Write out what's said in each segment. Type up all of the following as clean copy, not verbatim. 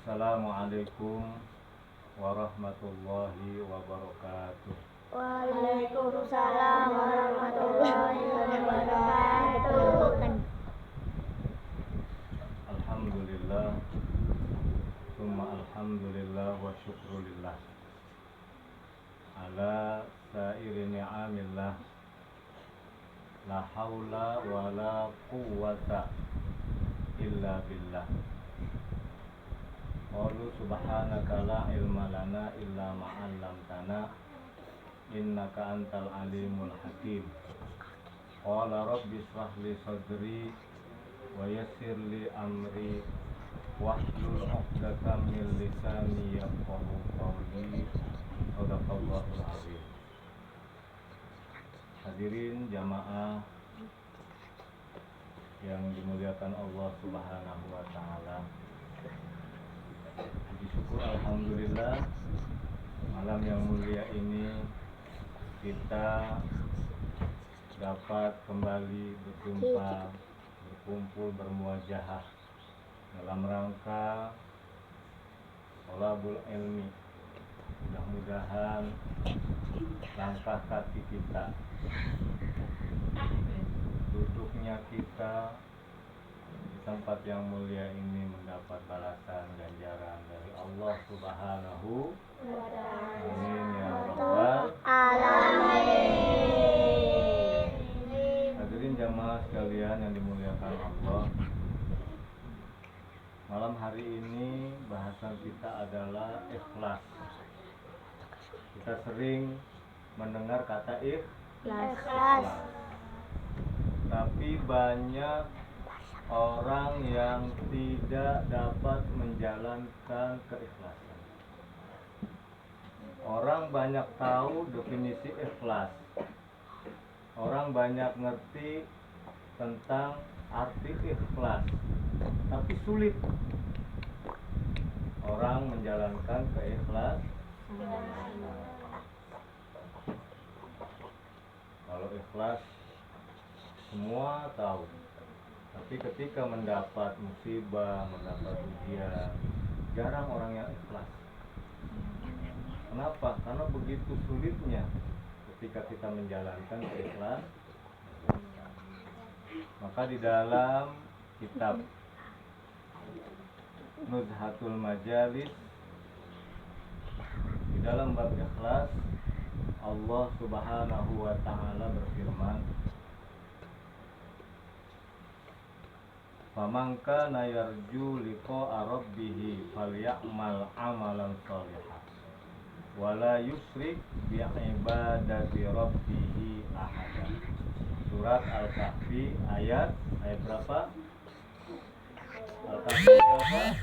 Assalamualaikum warahmatullahi wabarakatuh. Waalaikumsalam warahmatullahi wabarakatuh. Alhamdulillah, summa alhamdulillah wa syukrulillah ala sairi ni'amillah, la haula wa la quwwata illa billah. Qalu subhanaka la ilma lana illa ma 'allamtana innaka antal alimul hakim. Qala rabbi shrah li sadri wa yassir li amri wahlul 'uqdatam min lisani yafqahu qawli. Shadaqallahul azim. Hadirin jamaah yang dimuliakan Allah Subhanahu wa taala. Puji syukur alhamdulillah, malam yang mulia ini kita dapat kembali berjumpa, berkumpul, bermuajahah dalam rangka thalabul ilmi. Mudah-mudahan langkah kaki kita, duduknya kita di tempat yang mulia ini mendapat balasan ganjaran dari Allah Subhanahu wa ta'ala. Amin ya rabbal Alamin. Hadirin jamaah sekalian yang dimuliakan Allah, malam hari ini bahasan kita adalah ikhlas. Kita sering mendengar kata Ikhlas. tapi banyak orang yang tidak dapat menjalankan keikhlasan. Orang banyak tahu definisi ikhlas, orang banyak ngerti tentang arti ikhlas, tapi sulit orang menjalankan keikhlasan. Kalau ikhlas semua tahu, tapi ketika mendapat musibah, mendapat ujian, jarang orang yang ikhlas. Kenapa? Karena begitu sulitnya ketika kita menjalankan keikhlasan. Maka di dalam kitab Nuzhatul Majalis, di dalam bab ikhlas, Allah Subhanahu wa ta'ala berfirman, "Faman kana yarju liqa'a rabbih falyamal 'amalan shalihan wa la yusyrik bi 'ibadati rabbih ahada." Surat Al-Kahfi ayat berapa? Al-Kahfi berapa?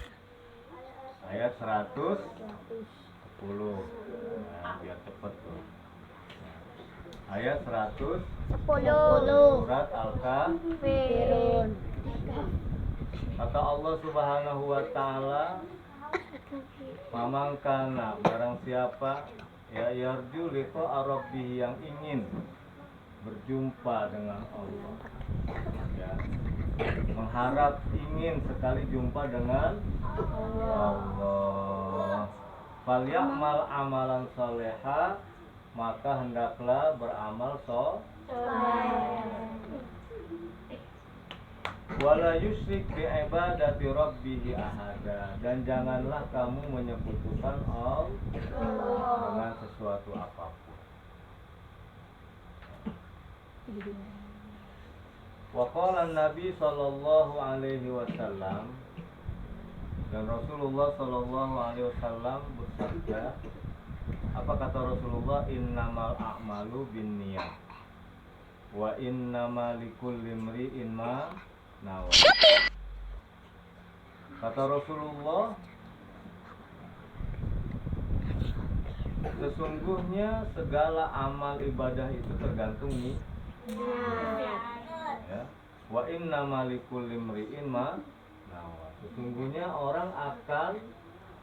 Ayat 110. Nah, biar cepet tuh. Ayat 110 surat Al-Kahfi. Kata Allah Subhanahu wa ta'ala, "Mamangkana," barang siapa ya yarju liqa rabbih, yang ingin berjumpa dengan Allah, ya, mengharap ingin sekali jumpa dengan Allah, falyamal amalan soleha, maka hendaklah beramal soleh, wala yusyrik bi ibadati rabbih ahada, dan janganlah kamu menyekutukan Allah dengan sesuatu apapun. Wa qala Nabi sallallahu alaihi wasallam, dan Rasulullah sallallahu alaihi wasallam bersabda, apa kata Rasulullah? Innamal a'malu binniyat wa innamal likulli imri'in ma nawa. Kata Rasulullah, sesungguhnya segala amal ibadah itu tergantung nih, ya. Wa innamal likulli imri'in ma nawa. Sesungguhnya orang akan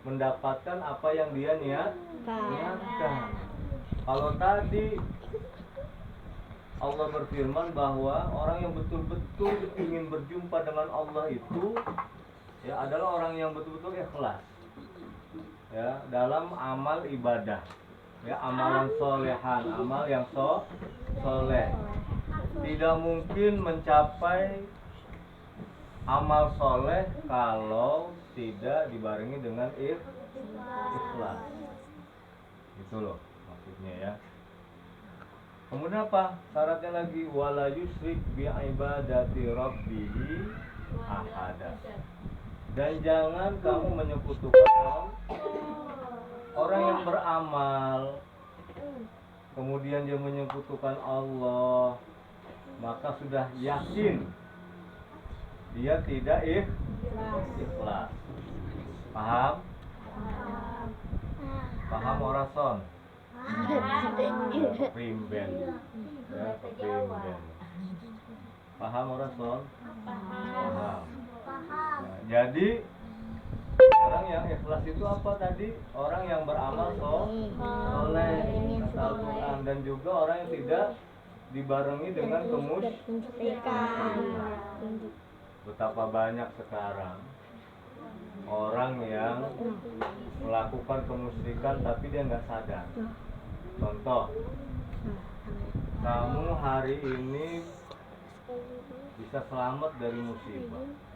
mendapatkan apa yang dia niatkan. Kalau tadi Allah berfirman bahwa orang yang betul-betul ingin berjumpa dengan Allah itu ya adalah orang yang betul-betul ikhlas. ya dalam amal ibadah, ya amalan solehan, amal yang soleh. Tidak mungkin mencapai amal soleh kalau tidak dibarengi dengan ikhlas. Itu loh maksudnya ya. Kemudian apa? Syaratnya lagi wala yusyrik bi ibadati rabbihi ahada. Dan jangan kamu menyekutukan orang yang beramal kemudian dia menyekutukan Allah, maka sudah yakin dia tidak ikhlas. Paham? Paham orang son? Primben. Ya, primben. Paham orang son? Paham. Nah, jadi orang yang ikhlas itu apa tadi? Orang yang beramal soleh, kata Al-Quran, dan juga orang yang tidak dibarengi dengan kemusyrikan. Betapa banyak sekarang orang yang melakukan kemusyrikan tapi dia nggak sadar. Contoh, kamu hari ini bisa selamat dari musibah.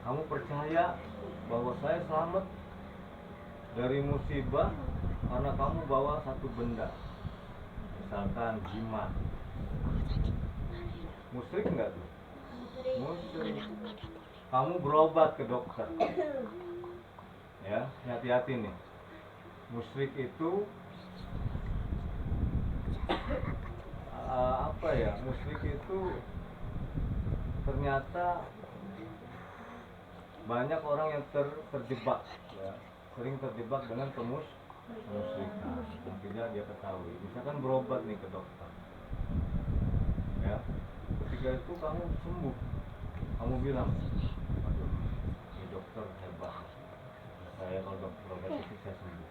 Kamu percaya bahwa saya selamat dari musibah karena kamu bawa satu benda, misalkan jimat. Musyrik nggak tuh? Musyrik. Kamu berobat ke dokter, ya hati-hati nih. Musyrik itu apa ya? Musyrik itu ternyata banyak orang yang terjebak, ya, sering terjebak dengan kemusyrikan. Akhirnya dia ketahui. Misalkan berobat nih ke dokter, ya, ketika itu kamu sembuh, kamu bilang, aduh, ini dokter hebat, saya kalau dokter berobat itu saya sembuh.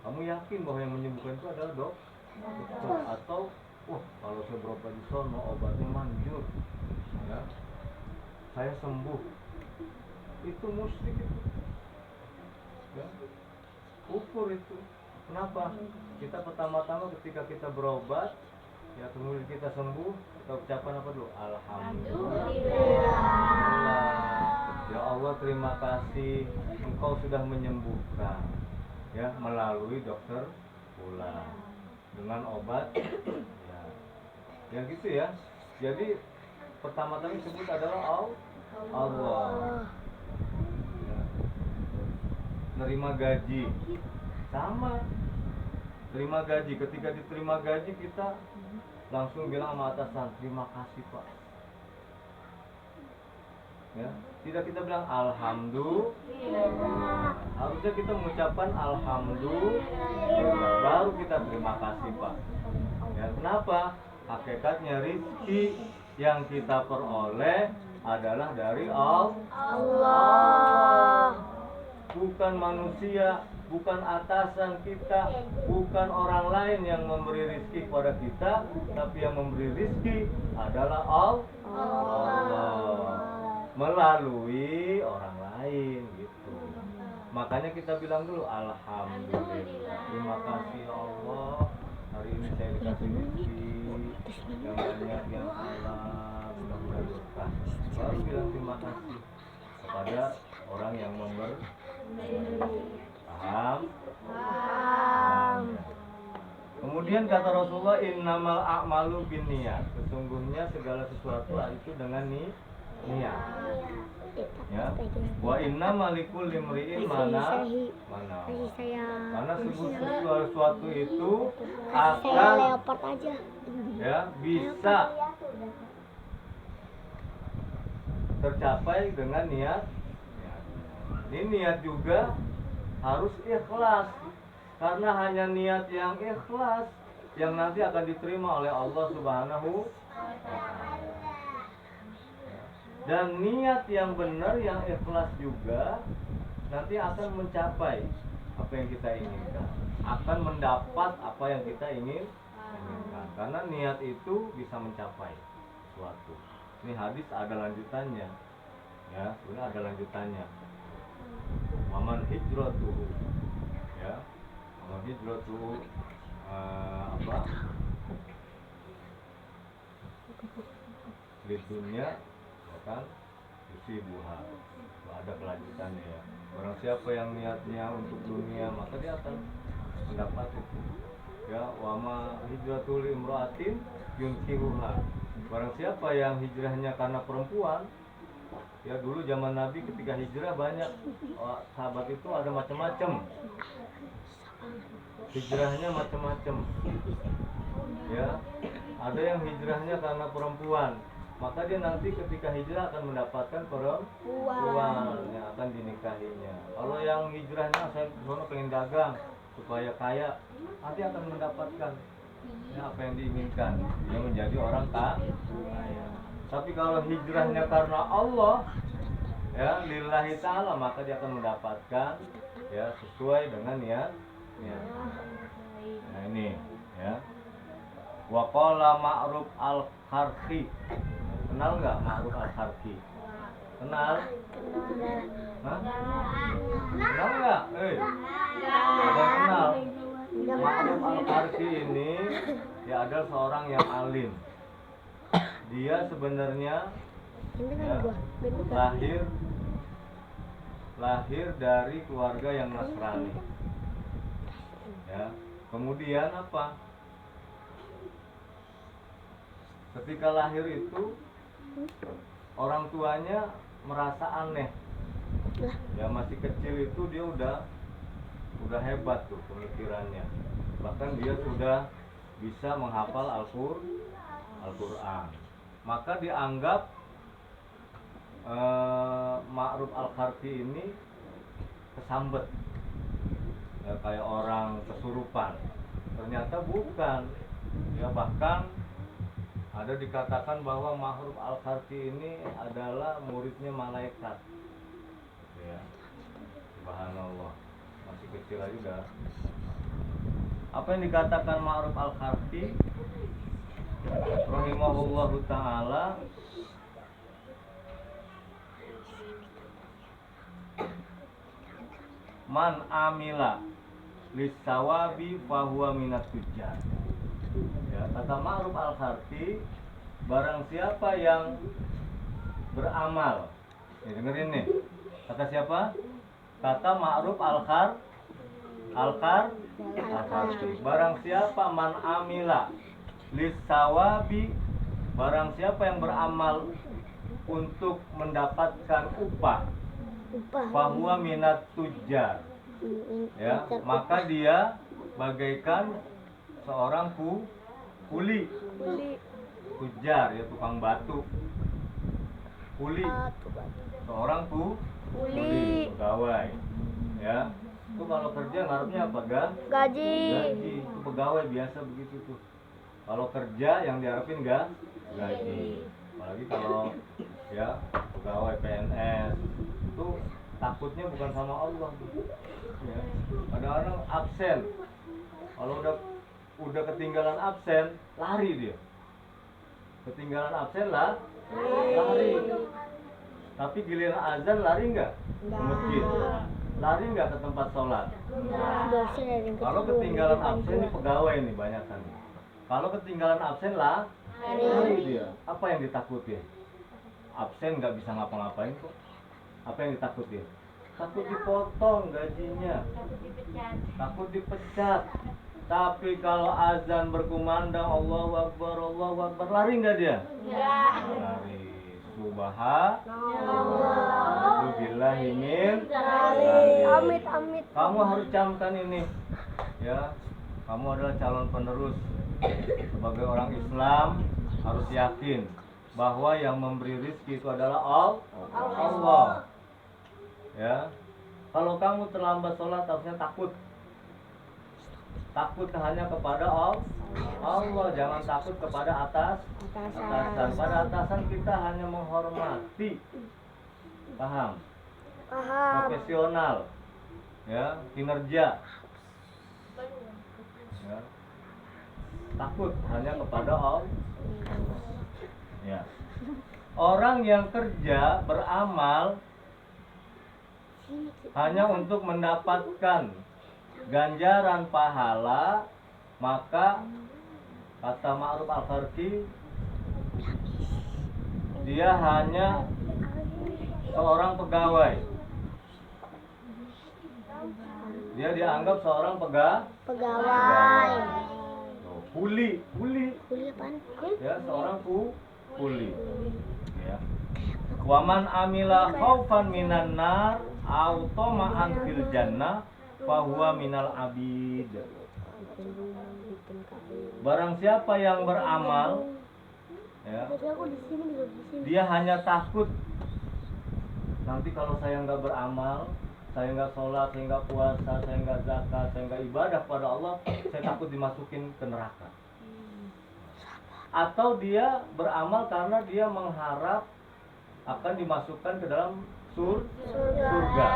Kamu yakin bahwa yang menyembuhkan itu adalah dokter, atau kalau saya berobat di sono obatnya manjur, ya, saya sembuh. Itu musyrik itu, ya, kufur itu. Kenapa? Kita pertama-tama ketika kita berobat, ya kemudian kita sembuh, kita ucapkan apa dulu? Alhamdulillah. Ya Allah, terima kasih Engkau sudah menyembuhkan, ya, melalui dokter pula dengan obat, ya gitu ya. Jadi pertama-tama disebut adalah Allah. Terima gaji sama, terima gaji. Ketika diterima gaji kita langsung bilang sama atasan, terima kasih Pak, ya, tidak kita bilang alhamdulillah. Harusnya kita mengucapkan alhamdulillah, baru kita terima kasih Pak, ya. Kenapa? Hakikatnya rezeki yang kita peroleh adalah dari Allah, bukan manusia, bukan atasan kita, bukan orang lain yang memberi rezeki kepada kita, tapi yang memberi rezeki adalah Allah melalui orang lain gitu. Makanya kita bilang dulu alhamdulillah, terima kasih ya Allah, hari ini saya dikasih rezeki yang banyak, yang halal, mudah-mudahan berkah. Baru bilang terima kasih kepada orang yang memberi. Paham? Kemudian kata Rasulullah, innamal a'malu binniyat. Sesungguhnya segala sesuatu itu dengan niat. Ya. Wa innamal likulli imri'in mana. Karena segala sesuatu itu akan, ya, bisa tercapai dengan niat. Ini niat juga harus ikhlas, karena hanya niat yang ikhlas yang nanti akan diterima oleh Allah Subhanahu wa Ta'ala. Dan niat yang benar, yang ikhlas juga nanti akan mencapai apa yang kita inginkan, akan mendapat apa yang kita inginkan, karena niat itu bisa mencapai sesuatu. Ini hadis ada lanjutannya, ya, sebenarnya ada lanjutannya. aman hijratuhu, ya, aman hijratuhu apa di dunia, ya kan, yusibuha, ada kelanjutannya ya. Barang siapa yang niatnya untuk dunia, maka dia akan mendapat itu. Ya, wama hijratul imra'atin yunkiruha. Barang siapa yang hijrahnya karena perempuan, ya dulu zaman Nabi ketika hijrah banyak sahabat itu ada macam-macam. Hijrahnya macam-macam. Ya, ada yang hijrahnya karena perempuan, maka dia nanti ketika hijrah akan mendapatkan perempuan yang akan dinikahinya. Kalau yang hijrahnya saya sono pengen dagang supaya kaya, nanti akan mendapatkan ya apa yang diinginkan, dia menjadi orang kaya. Tapi kalau hijrahnya karena Allah, ya lillahi ta'ala, maka dia akan mendapatkan ya sesuai dengan niatnya. Nah ini ya. Wa qala Ma'ruf al-Kharqi. Kenal nggak Ma'ruf al-Kharqi? Kenal? Hah? Kenal nggak? Ada kenal? Ma'ruf al-Kharqi ini dia adalah seorang yang alim. Dia sebenarnya ya, lahir dari keluarga yang Nasrani. Ya, kemudian apa? Ketika lahir itu orang tuanya merasa aneh. Ya masih kecil itu dia udah hebat tuh pemikirannya. Bahkan dia sudah bisa menghafal Al-Qur'an. Maka dianggap Ma'ruf al-Kharqi ini kesambet. Ya, kayak orang kesurupan. Ternyata bukan. Ya bahkan ada dikatakan bahwa Ma'ruf al-Kharqi ini adalah muridnya malaikat. Ya. Subhanallah. Masih kecil aja udah. Apa yang dikatakan Ma'ruf al-Kharqi rahimahullahu ta'ala, man amila lisawabi fahuwa minat tujjar. Ya, kata Ma'ruf al-Kharqi, barang siapa yang beramal, nih dengerin nih, kata siapa? Kata Ma'ruf al-Kharqi, barang siapa man amila lisawabi, barang siapa yang beramal untuk mendapatkan upah, fahuwa minat tujjar, ya, maka dia bagaikan seorang kuli. Tujar ya tukang batu. Kuli. Seorang kuli, pegawai. Ya. Itu kalau kerja ngarepnya apa? Gaji. Itu pegawai biasa begitu tuh. Kalau kerja yang diharapin gaji. Apalagi kalau ya pegawai PNS itu takutnya bukan sama Allah tuh. Ya. Ada orang absen. Kalau udah ketinggalan absen, lari dia. Ketinggalan absen lari. Tapi giliran azan lari nggak? Ke masjid. Lari nggak ke tempat sholat? Kalau ketinggalan absen ini pegawai nih banyak kan. Kalau ketinggalan absen lari dia. Apa yang ditakutin? Absen nggak bisa ngapa-ngapain kok. Apa yang ditakutin? Takut dipotong gajinya. Takut dipecat. Tapi kalau azan berkumandang Allahu Akbar, lari nggak dia? Lari. Subhanallah. Amit. Kamu harus camkan ini, ya. Kamu adalah calon penerus. Sebagai orang Islam harus yakin bahwa yang memberi rezeki itu adalah Allah. Ya. Kalau kamu terlambat sholat harusnya takut hanya kepada Allah, jangan takut kepada atasan. Pada atasan kita hanya menghormati, paham? Profesional, ya, kinerja, ya. Takut hanya kepada Allah. Ya. Orang yang kerja beramal hanya untuk mendapatkan ganjaran pahala, maka kata Ma'ruf Al-Qarki, dia hanya seorang pegawai. Dia dianggap seorang Pegawai. kuli. Kuli apaan? Ya, seorang kuli. Ya. Waman amila khaufan minan nar au tama'an fil jannah fahuwa minal abid. Barang siapa yang beramal, ya, dia hanya takut nanti kalau saya nggak beramal, saya nggak sholat, saya nggak puasa, saya nggak zakat, saya nggak ibadah pada Allah, saya takut dimasukin ke neraka. Atau dia beramal karena dia mengharap akan dimasukkan ke dalam surga.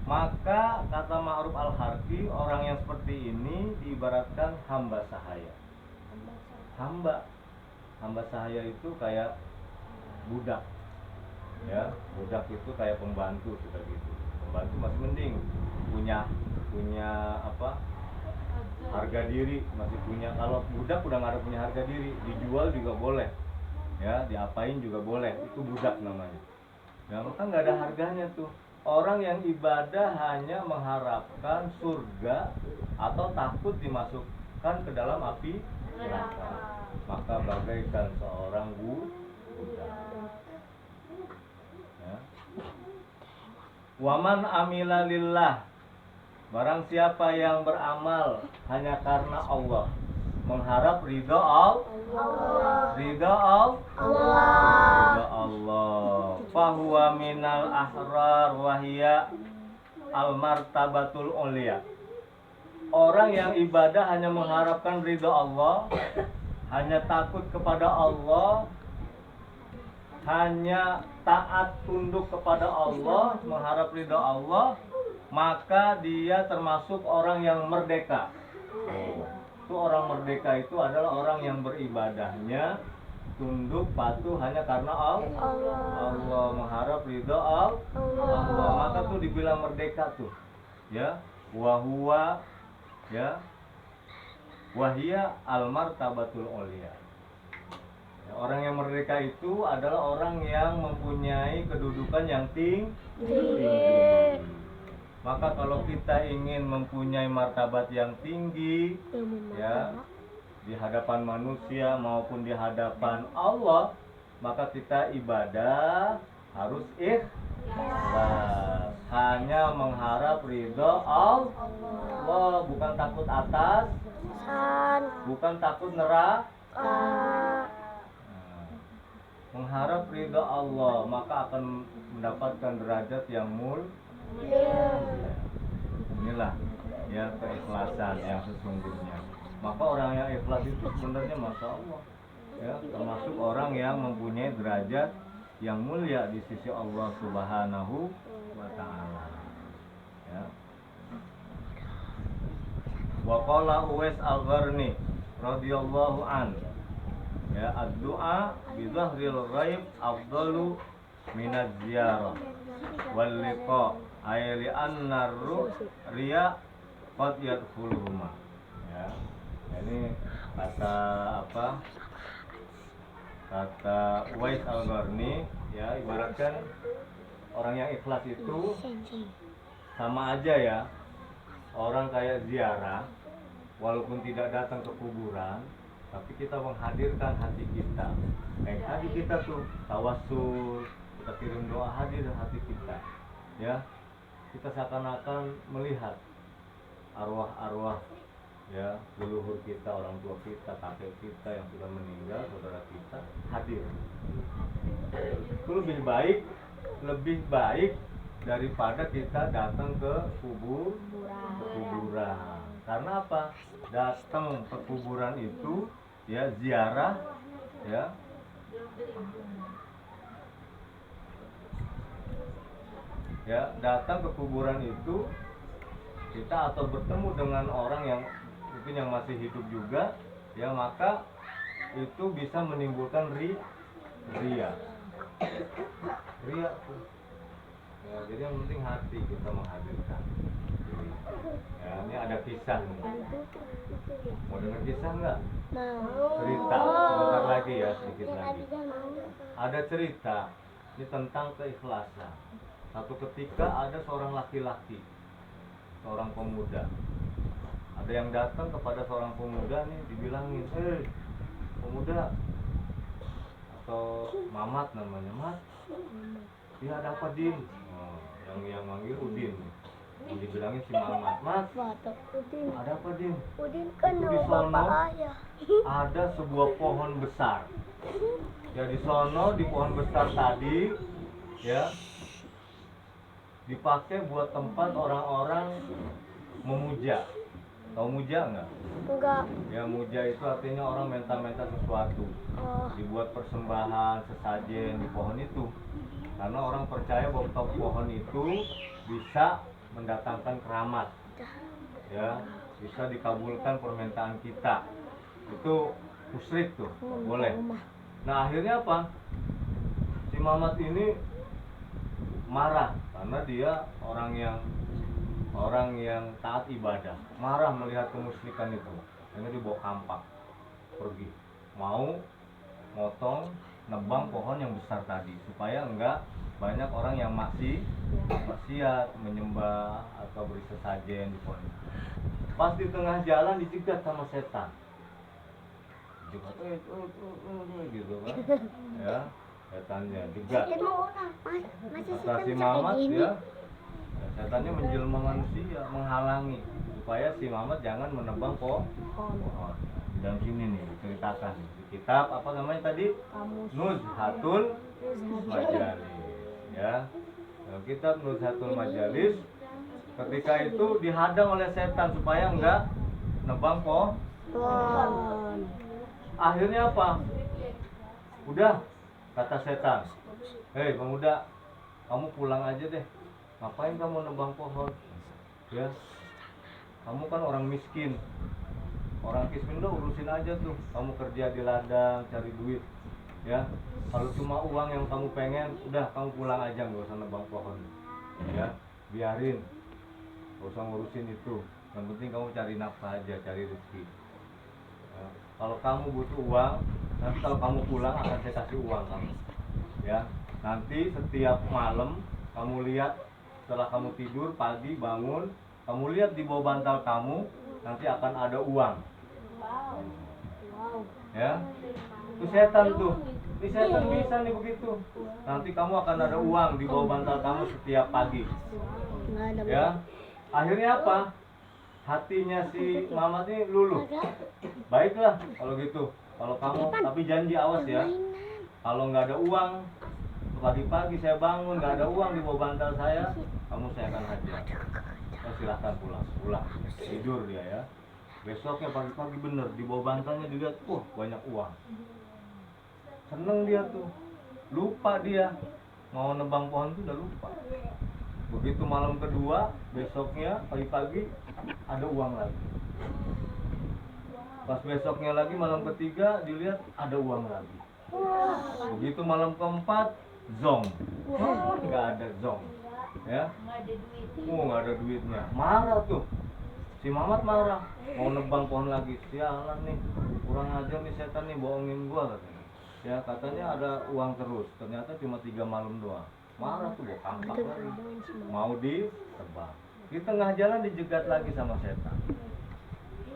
Maka kata Ma'ruf Al-Qarki, orang yang seperti ini diibaratkan hamba sahaya. Hamba sahaya itu kayak budak. Ya, budak itu kayak pembantu kita gitu. Pembantu masih mending punya apa? Harga diri masih punya. Kalau budak udah nggak ada punya harga diri, dijual juga boleh. Ya, diapain juga boleh. Itu budak namanya. Ya, maka nggak ada harganya tuh. Orang yang ibadah hanya mengharapkan surga atau takut dimasukkan ke dalam api neraka, maka bagaikan seorang budak. Ya. Waman amila lillah, barang siapa yang beramal hanya karena Allah, mengharap ridha Allah, fahuwa minal ahrar wahia al martabatul ulia. Orang yang ibadah hanya mengharapkan ridha Allah, hanya takut kepada Allah, hanya taat tunduk kepada Allah, mengharap ridha Allah, maka dia termasuk orang yang merdeka. Itu orang merdeka itu adalah orang yang beribadahnya tunduk patuh hanya karena Allah, mengharap ridha Allah, maka tuh dibilang merdeka tuh, ya, wahua, ya, wahia al martabatul ulia. Ya, orang yang merdeka itu adalah orang yang mempunyai kedudukan yang tinggi. Maka kalau kita ingin mempunyai martabat yang tinggi, ya, di hadapan manusia maupun di hadapan Allah, maka kita ibadah harus ikhlas, hanya mengharap ridha Allah, bukan takut atas, bukan takut neraka. Mengharap ridha Allah, maka akan mendapatkan derajat yang inilah, ya, keikhlasan yang sesungguhnya. Maka orang yang ikhlas itu sebenarnya masya Allah, ya, termasuk orang yang mempunyai derajat yang mulia di sisi Allah Subhanahu wa Ta'ala. Ya. Wa qala Uwais Al-Qarni radhiyallahu an, ya, ad-du'a bi dhahril ghaib afdalu minaz ziyarah wal liqa ayli anna riya qad yadkhuluhuma. Ya. Ini kata apa? Kata Uwais Al-Qarni, ya, ibaratkan orang yang ikhlas itu sama aja, ya, orang kayak ziarah, walaupun tidak datang ke kuburan, tapi kita menghadirkan hati kita. Hati kita tuh tawassul, kita kirim doa, hadir hati kita. Ya, kita seakan-akan melihat arwah-arwah, ya, leluhur kita, orang tua kita, kakek kita yang sudah meninggal, saudara kita hadir. Itu lebih baik daripada kita datang ke kuburan. Karena apa? Datang ke kuburan itu, ya, ziarah, ya, ya, datang ke kuburan itu kita atau bertemu dengan orang yang mungkin yang masih hidup juga, ya, maka itu bisa menimbulkan ria. Ya, jadi yang penting hati kita menghadirkan. Ya, ini ada kisah nih. Mau dengar kisah nggak? Mau. Cerita sebentar lagi ya, sedikit lagi. Ada cerita ini tentang keikhlasan. Satu ketika ada seorang laki-laki, seorang pemuda. Ada yang datang kepada seorang pemuda nih, dibilangin, pemuda atau Mamat namanya, Mat. Iya, ada apa, Din? Oh, yang manggil Udin. Yang dibilangin si Mamat, Mat. Udin. Ada apa, Din? Udin kan Itu di nama sono bapak ayah. ada sebuah pohon besar. Ya, di sono di pohon besar tadi ya dipakai buat tempat orang-orang memuja. Tahu muja nggak? Enggak. Ya, muja itu artinya orang minta-minta sesuatu. Oh. Dibuat persembahan, sesajen di pohon itu. Karena orang percaya bahwa pohon itu bisa mendatangkan keramat. Ya, bisa dikabulkan permintaan kita. Itu musyrik tuh, boleh. Nah, akhirnya apa? Si Mamat ini marah karena dia orang yang taat ibadah, marah melihat kemusyrikan itu. Ini dibawa kampak pergi, mau motong nebang pohon yang besar tadi supaya enggak banyak orang yang maksiat menyembah atau beri sesajen di pohon itu. Pas di tengah jalan dicegat sama setan, dicegat gitu kan ya, setannya jegat. Kata si Mamat ya, setannya menjelma manusia, menghalangi supaya si Mamat jangan menebang pohon. Di dalam sini nih diceritakan di kitab apa namanya tadi? Nuzhatul Majalis. Ya, dalam kitab Nuzhatul Majalis, ketika itu dihadang oleh setan supaya enggak nebang pohon. Akhirnya apa? Udah, kata setan, hei pemuda, kamu pulang aja deh. Ngapain kamu nebang pohon? Ya, kamu kan orang miskin. Orang miskin udah urusin aja tuh. Kamu kerja di ladang, cari duit. Ya, kalau cuma uang yang kamu pengen, udah kamu pulang aja, nggak usah nebang pohon. Ya, biarin, nggak usah ngurusin itu. Yang penting kamu cari nafkah aja, cari rezeki. Ya, kalau kamu butuh uang, nanti kalau kamu pulang akan saya kasih uang kamu. Ya, nanti setiap malam kamu lihat, setelah kamu tidur pagi bangun, kamu lihat di bawah bantal kamu nanti akan ada uang. Ya, itu setan tuh. Ini setan bisa nih begitu. Nanti kamu akan ada uang di bawah bantal kamu setiap pagi. Ya, akhirnya apa? Hatinya si Mamat ini luluh. Baiklah kalau gitu. Kalau kamu, tapi janji awas ya. Kalau nggak ada uang, pagi-pagi saya bangun nggak ada uang di bawah bantal saya akan hajar. Ya, silahkan pulang tidur dia ya. Besoknya pagi-pagi bener di bawah bantalnya dilihat, banyak uang. Seneng dia tuh, lupa dia mau nebang pohon tuh udah lupa. Begitu malam kedua, besoknya pagi-pagi ada uang lagi. Pas besoknya lagi malam ketiga dilihat ada uang lagi. Begitu malam keempat, zong, nggak ada zong, ya, nggak ada duitnya. Marah tuh, si Mamat marah, mau nebang pohon lagi. Sialan nih, kurang ajar nih setan nih, bohongin gua katanya. Ya, katanya ada uang terus, ternyata cuma 3 malam doang. Marah tuh, bawa kampak lagi, mau ditebang. Di tengah jalan dijegat lagi sama setan.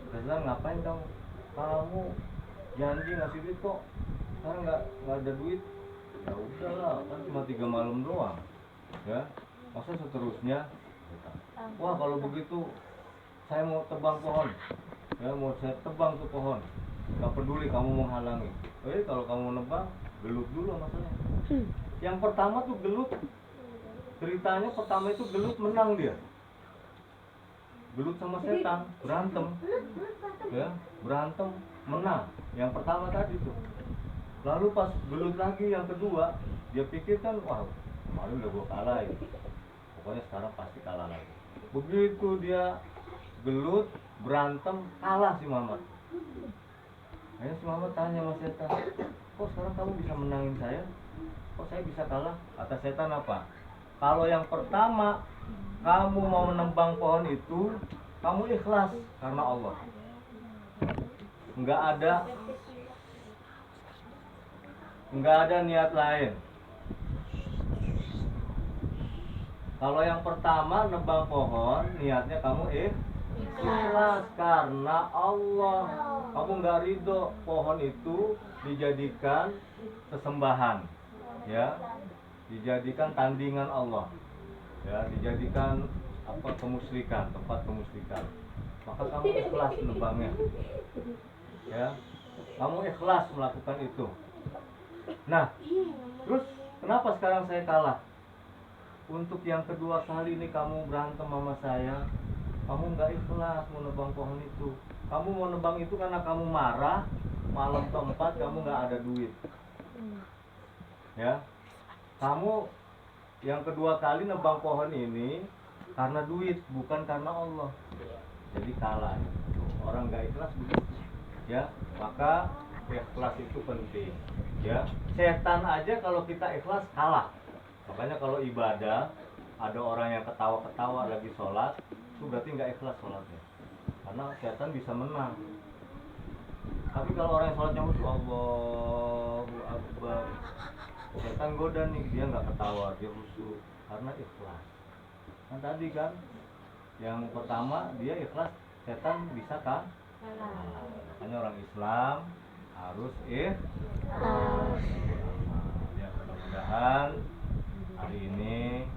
Setan, ngapain kamu? Kamu janji ngasih duit kok, sekarang nggak ada duit. Ya udahlah, kan cuma 3 malam doang. Ya, masa seterusnya? Wah, kalau begitu saya mau tebang pohon. Ya, mau saya tebang tuh pohon. Gak peduli kamu menghalangi. Kalau kamu nebang, gelut dulu masalahnya. Yang pertama tuh gelut. Ceritanya pertama itu gelut menang dia. Gelut sama setan, berantem. Ya, berantem, menang. Yang pertama tadi tuh. Lalu pas gelut lagi yang kedua, dia pikirkan, wah, kemarin udah gua kalah ya. Pokoknya sekarang pasti kalah lagi. Begitu dia gelut, berantem, kalah si Mamat. Akhirnya si Mamat tanya sama setan, kok sekarang kamu bisa menangin saya? Kok saya bisa kalah? Kata setan apa? Kalau yang pertama, kamu mau menebang pohon itu, kamu ikhlas karena Allah. Enggak ada niat lain. Kalau yang pertama nebang pohon, niatnya kamu ikhlas karena Allah. Kamu nggak ridho pohon itu dijadikan sesembahan, ya, dijadikan tandingan Allah, ya, dijadikan kemusyrikan, tempat kemusyrikan. Maka kamu ikhlas nebangnya, ya, kamu ikhlas melakukan itu. Nah, terus kenapa sekarang saya kalah? Untuk yang kedua kali ini kamu berantem sama saya, kamu nggak ikhlas mau nebang pohon itu. Kamu mau nebang itu karena kamu marah, malam keempat kamu nggak ada duit, ya. Kamu yang kedua kali nebang pohon ini karena duit, bukan karena Allah. Jadi kalah. Orang nggak ikhlas begitu, ya. Maka ikhlas itu penting, ya. Setan aja kalau kita ikhlas kalah. Makanya kalau ibadah ada orang yang ketawa-ketawa lagi sholat, itu berarti nggak ikhlas sholatnya, karena setan bisa menang. Tapi kalau orang yang sholatnya khusyuk, Allahu Akbar, setan goda nih, dia nggak ketawa, dia khusyuk karena ikhlas. Nah tadi kan yang pertama dia ikhlas, setan bisa kan? Makanya orang Islam harus ikhlas. Ya, mudah-mudahan hari ini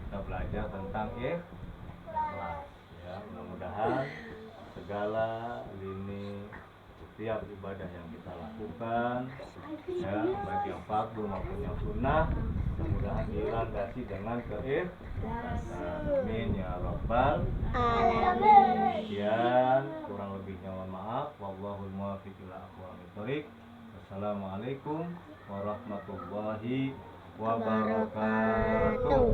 kita belajar tentang ikhlas, ya. Mudah-mudahan segala lini setiap ibadah yang kita lakukan, ya, baik yang fardu maupun yang sunnah, mudah-mudahan dilandasi dengan keikhlasan. Amin ya rabbal alamin. Sekian, kurang lebihnya mohon maaf. Wallahul muwaffiq ila aqwamit thoriq. Wassalamualaikum warahmatullahi wabarakatuh.